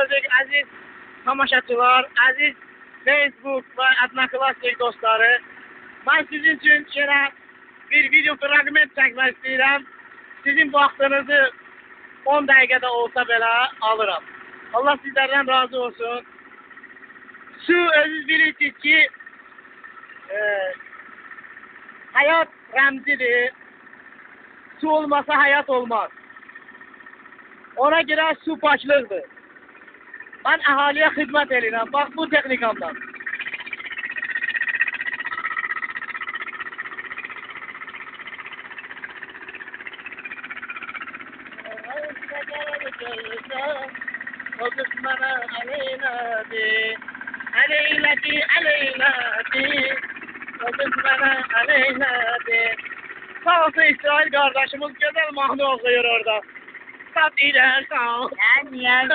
gördük aziz tamaşaçılar, aziz Facebook ve Adna Klasik dostları. Ben sizin için şöyle bir video fragment çekmek istedim. Sizin vaktinizi 10 dakikada olsa belə alırım. Allah sizlerden razı olsun. Su özünüz bilirsiniz ki hayat ramzidir. Su olmasa hayat olmaz. Ona göre su başlıqdır. Ben ahaliye hizmet edirəm. Bak bu texnikamdan. O düşmana aleynadi, aleyladi, aleyladi, o düşmana aleynadi. Sağ olsun İsrail kardeşimiz güzel mahnı okuyor orada. Sat iler sağ ol. Yani.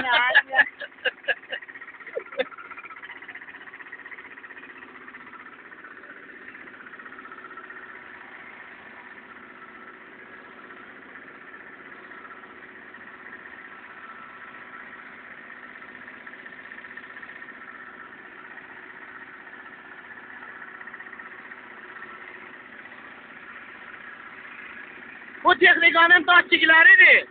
Bu texnikanın taktikləridir.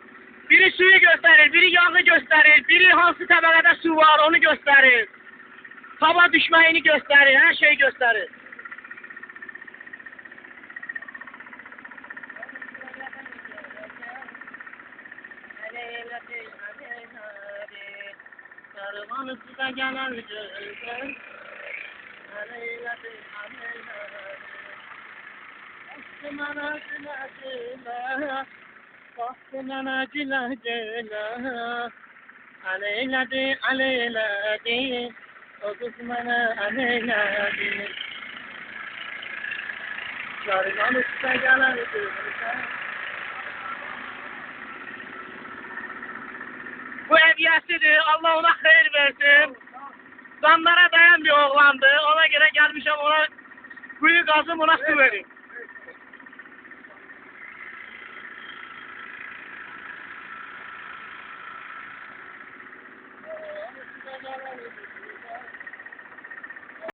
Biri suyu gösterir, biri yağı gösterir, biri hansı təbəqədə su var onu gösterir. Hava düşməyini gösterir, her şeyi gösterir. Karıman üstüne gelen gözler, aleyledi, aleyledi. Bastımana cila, bastımana cila, aleyledi, aleyledi, o kısmana aleyledi. Karıman üstüne gelen gözler. Bu hediyesidir. Allah ona hayır versin. Zanlara dayan bir oğlandı. Ona göre gelmişim ona kuyu gazım ona su vereyim.